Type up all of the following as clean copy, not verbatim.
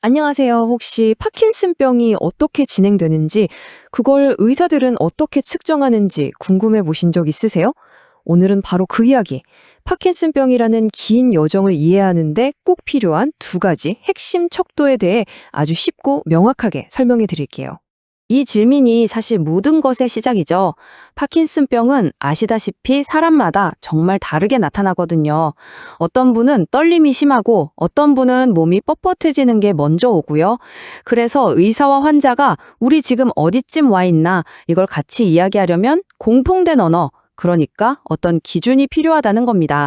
안녕하세요. 혹시 파킨슨병이 어떻게 진행되는지, 그걸 의사들은 어떻게 측정하는지 궁금해 보신 적 있으세요? 오늘은 바로 그 이야기, 파킨슨병이라는 긴 여정을 이해하는데 꼭 필요한 두 가지 핵심 척도에 대해 아주 쉽고 명확하게 설명해 드릴게요. 이 질문이 사실 모든 것의 시작이죠. 파킨슨병은 아시다시피 사람마다 정말 다르게 나타나거든요. 어떤 분은 떨림이 심하고 어떤 분은 몸이 뻣뻣해지는 게 먼저 오고요. 그래서 의사와 환자가 우리 지금 어디쯤 와 있나 이걸 같이 이야기하려면 공통된 언어, 그러니까 어떤 기준이 필요하다는 겁니다.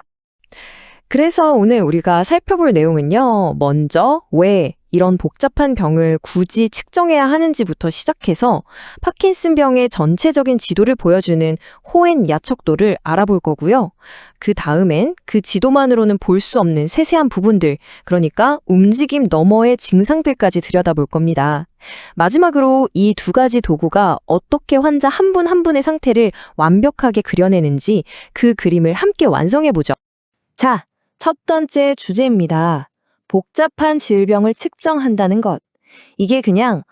그래서 오늘 우리가 살펴볼 내용은요. 먼저 왜 이런 복잡한 병을 굳이 측정해야 하는지부터 시작해서 파킨슨병의 전체적인 지도를 보여주는 호엔 야척도를 알아볼 거고요. 그 다음엔 그 지도만으로는 볼 수 없는 세세한 부분들, 그러니까 움직임 너머의 증상들까지 들여다볼 겁니다. 마지막으로 이 두 가지 도구가 어떻게 환자 한 분 한 분의 상태를 완벽하게 그려내는지 그 그림을 함께 완성해보죠. 자, 첫 번째 주제입니다. 복잡한 질병을 측정한다는 것. 이게 그냥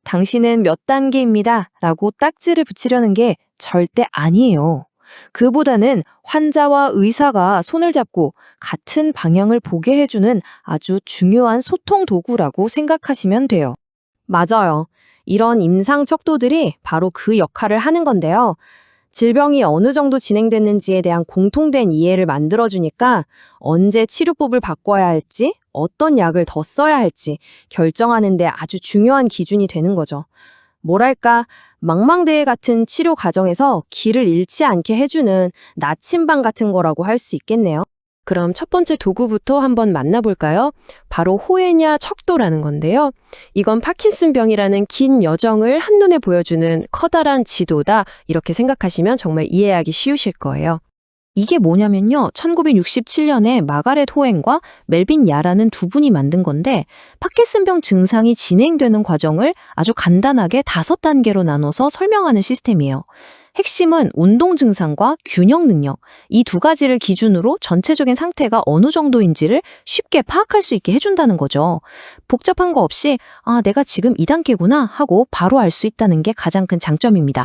당신은 몇 단계입니다 라고 딱지를 붙이려는 게 절대 아니에요. 그보다는 환자와 의사가 손을 잡고 같은 방향을 보게 해주는 아주 중요한 소통 도구라고 생각하시면 돼요. 맞아요. 이런 임상 척도들이 바로 그 역할을 하는 건데요. 질병이 어느 정도 진행됐는지에 대한 공통된 이해를 만들어주니까 언제 치료법을 바꿔야 할지, 어떤 약을 더 써야 할지 결정하는 데 아주 중요한 기준이 되는 거죠. 뭐랄까, 망망대해 같은 치료 과정에서 길을 잃지 않게 해주는 나침반 같은 거라고 할 수 있겠네요. 그럼 첫 번째 도구부터 한번 만나볼까요? 바로 호에냐 척도라는 건데요. 이건 파킨슨병이라는 긴 여정을 한눈에 보여주는 커다란 지도다, 이렇게 생각하시면 정말 이해하기 쉬우실 거예요. 이게 뭐냐면요. 1967년에 마가렛 호엔과 멜빈 야라는 두 분이 만든 건데 파킨슨병 증상이 진행되는 과정을 아주 간단하게 5단계로 나눠서 설명하는 시스템이에요. 핵심은 운동 증상과 균형 능력, 이 두 가지를 기준으로 전체적인 상태가 어느 정도인지를 쉽게 파악할 수 있게 해준다는 거죠. 복잡한 거 없이 내가 지금 2단계구나 하고 바로 알 수 있다는 게 가장 큰 장점입니다.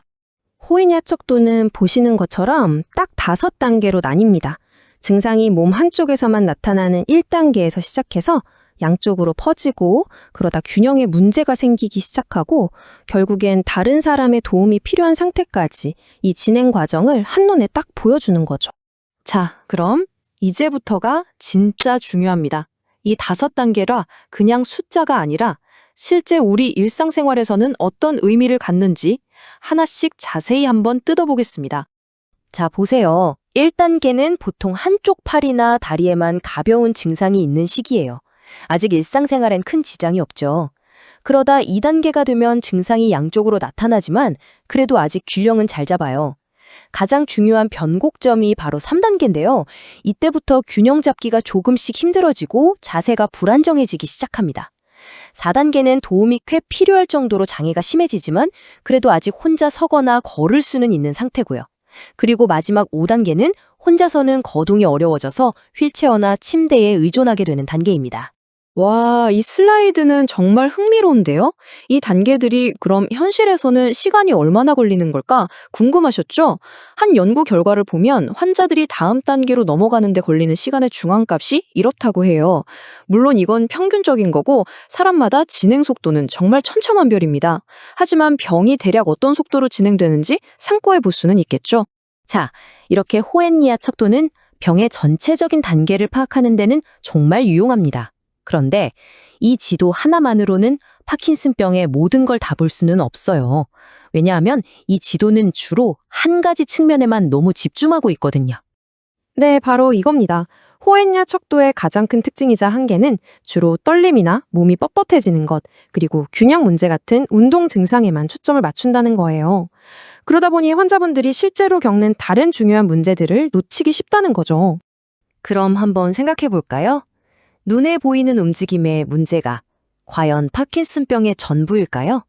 호이냐 척도는 보시는 것처럼 딱 5단계로 나뉩니다. 증상이 몸 한쪽에서만 나타나는 1단계에서 시작해서 양쪽으로 퍼지고 그러다 균형에 문제가 생기기 시작하고 결국엔 다른 사람의 도움이 필요한 상태까지 이 진행 과정을 한눈에 딱 보여주는 거죠. 자, 그럼 이제부터가 진짜 중요합니다. 이 5단계라 그냥 숫자가 아니라 실제 우리 일상생활에서는 어떤 의미를 갖는지 하나씩 자세히 한번 뜯어보겠습니다. 자, 보세요. 1단계는 보통 한쪽 팔이나 다리에만 가벼운 증상이 있는 시기예요. 아직 일상생활엔 큰 지장이 없죠. 그러다 2단계가 되면 증상이 양쪽으로 나타나지만 그래도 아직 균형은 잘 잡아요. 가장 중요한 변곡점이 바로 3단계인데요. 이때부터 균형 잡기가 조금씩 힘들어지고 자세가 불안정해지기 시작합니다. 4단계는 도움이 꽤 필요할 정도로 장애가 심해지지만 그래도 아직 혼자 서거나 걸을 수는 있는 상태고요. 그리고 마지막 5단계는 혼자서는 거동이 어려워져서 휠체어나 침대에 의존하게 되는 단계입니다. 와, 이 슬라이드는 정말 흥미로운데요? 이 단계들이 그럼 현실에서는 시간이 얼마나 걸리는 걸까 궁금하셨죠? 한 연구 결과를 보면 환자들이 다음 단계로 넘어가는 데 걸리는 시간의 중앙값이 이렇다고 해요. 물론 이건 평균적인 거고 사람마다 진행 속도는 정말 천차만별입니다. 하지만 병이 대략 어떤 속도로 진행되는지 참고해 볼 수는 있겠죠? 자, 이렇게 호엔니아 척도는 병의 전체적인 단계를 파악하는 데는 정말 유용합니다. 그런데 이 지도 하나만으로는 파킨슨병의 모든 걸 다 볼 수는 없어요. 왜냐하면 이 지도는 주로 한 가지 측면에만 너무 집중하고 있거든요. 네, 바로 이겁니다. 호엔냐 척도의 가장 큰 특징이자 한계는 주로 떨림이나 몸이 뻣뻣해지는 것, 그리고 균형 문제 같은 운동 증상에만 초점을 맞춘다는 거예요. 그러다 보니 환자분들이 실제로 겪는 다른 중요한 문제들을 놓치기 쉽다는 거죠. 그럼 한번 생각해 볼까요? 눈에 보이는 움직임의 문제가 과연 파킨슨병의 전부일까요?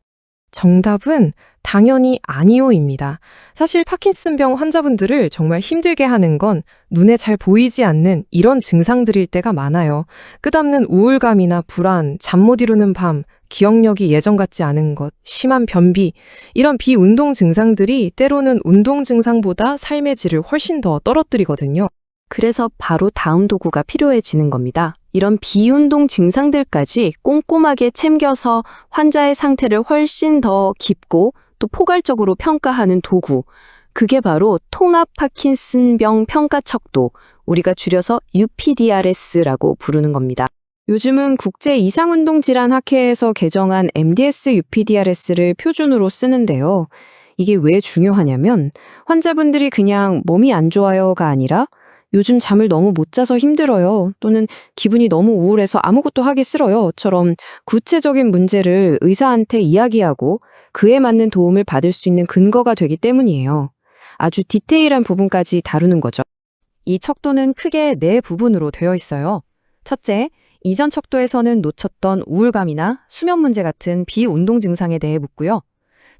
정답은 당연히 아니오입니다. 사실 파킨슨병 환자분들을 정말 힘들게 하는 건 눈에 잘 보이지 않는 이런 증상들일 때가 많아요. 끝없는 우울감이나 불안, 잠 못 이루는 밤, 기억력이 예전 같지 않은 것, 심한 변비, 이런 비운동 증상들이 때로는 운동 증상보다 삶의 질을 훨씬 더 떨어뜨리거든요. 그래서 바로 다음 도구가 필요해지는 겁니다. 이런 비운동 증상들까지 꼼꼼하게 챙겨서 환자의 상태를 훨씬 더 깊고 또 포괄적으로 평가하는 도구. 그게 바로 통합 파킨슨병 평가 척도, 우리가 줄여서 UPDRS라고 부르는 겁니다. 요즘은 국제 이상운동질환학회에서 개정한 MDS UPDRS를 표준으로 쓰는데요. 이게 왜 중요하냐면 환자분들이 그냥 몸이 안 좋아요가 아니라 요즘 잠을 너무 못 자서 힘들어요. 또는 기분이 너무 우울해서 아무것도 하기 싫어요.처럼 구체적인 문제를 의사한테 이야기하고 그에 맞는 도움을 받을 수 있는 근거가 되기 때문이에요. 아주 디테일한 부분까지 다루는 거죠. 이 척도는 크게 네 부분으로 되어 있어요. 첫째, 이전 척도에서는 놓쳤던 우울감이나 수면 문제 같은 비운동 증상에 대해 묻고요.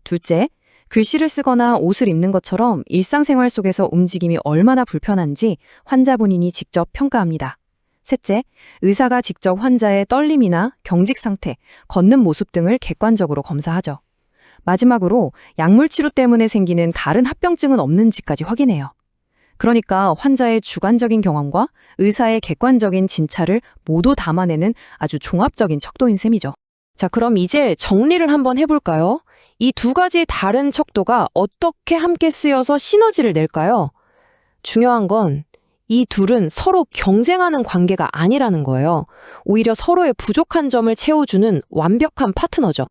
둘째, 글씨를 쓰거나 옷을 입는 것처럼 일상생활 속에서 움직임이 얼마나 불편한지 환자 본인이 직접 평가합니다. 셋째, 의사가 직접 환자의 떨림이나 경직 상태, 걷는 모습 등을 객관적으로 검사하죠. 마지막으로 약물 치료 때문에 생기는 다른 합병증은 없는지까지 확인해요. 그러니까 환자의 주관적인 경험과 의사의 객관적인 진찰을 모두 담아내는 아주 종합적인 척도인 셈이죠. 자, 그럼 이제 정리를 한번 해볼까요? 이 두 가지 다른 척도가 어떻게 함께 쓰여서 시너지를 낼까요? 중요한 건 이 둘은 서로 경쟁하는 관계가 아니라는 거예요. 오히려 서로의 부족한 점을 채워주는 완벽한 파트너죠.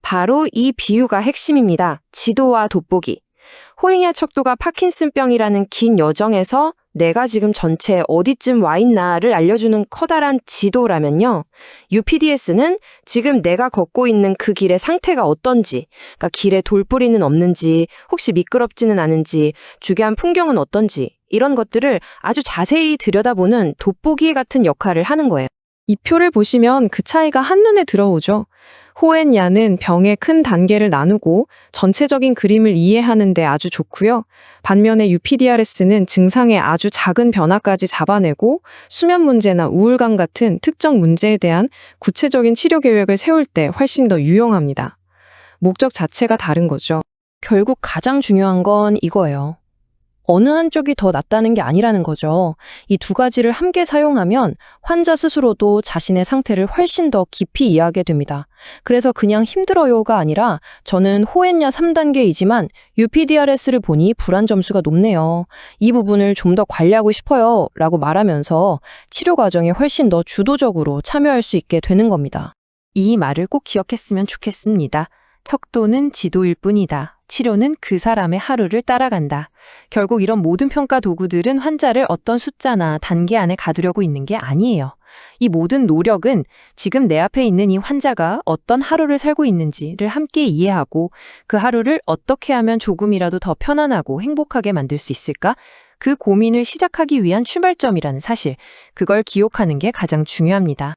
바로 이 비유가 핵심입니다. 지도와 돋보기. 호행야 척도가 파킨슨병이라는 긴 여정에서 내가 지금 전체에 어디쯤 와 있나를 알려주는 커다란 지도라면요. UPDS는 지금 내가 걷고 있는 그 길의 상태가 어떤지, 그러니까 길에 돌부리는 없는지, 혹시 미끄럽지는 않은지, 주변 풍경은 어떤지, 이런 것들을 아주 자세히 들여다보는 돋보기 같은 역할을 하는 거예요. 이 표를 보시면 그 차이가 한눈에 들어오죠. 호앤야는 병의 큰 단계를 나누고 전체적인 그림을 이해하는 데 아주 좋고요. 반면에 UPDRS는 증상의 아주 작은 변화까지 잡아내고 수면 문제나 우울감 같은 특정 문제에 대한 구체적인 치료 계획을 세울 때 훨씬 더 유용합니다. 목적 자체가 다른 거죠. 결국 가장 중요한 건 이거예요. 어느 한쪽이 더 낫다는 게 아니라는 거죠. 이 두 가지를 함께 사용하면 환자 스스로도 자신의 상태를 훨씬 더 깊이 이해하게 됩니다. 그래서 그냥 힘들어요가 아니라 저는 호앤야 3단계이지만 UPDRS를 보니 불안 점수가 높네요. 이 부분을 좀 더 관리하고 싶어요 라고 말하면서 치료 과정에 훨씬 더 주도적으로 참여할 수 있게 되는 겁니다. 이 말을 꼭 기억했으면 좋겠습니다. 척도는 지도일 뿐이다. 치료는 그 사람의 하루를 따라간다. 결국 이런 모든 평가 도구들은 환자를 어떤 숫자나 단계 안에 가두려고 있는 게 아니에요. 이 모든 노력은 지금 내 앞에 있는 이 환자가 어떤 하루를 살고 있는지를 함께 이해하고 그 하루를 어떻게 하면 조금이라도 더 편안하고 행복하게 만들 수 있을까? 그 고민을 시작하기 위한 출발점이라는 사실, 그걸 기억하는 게 가장 중요합니다.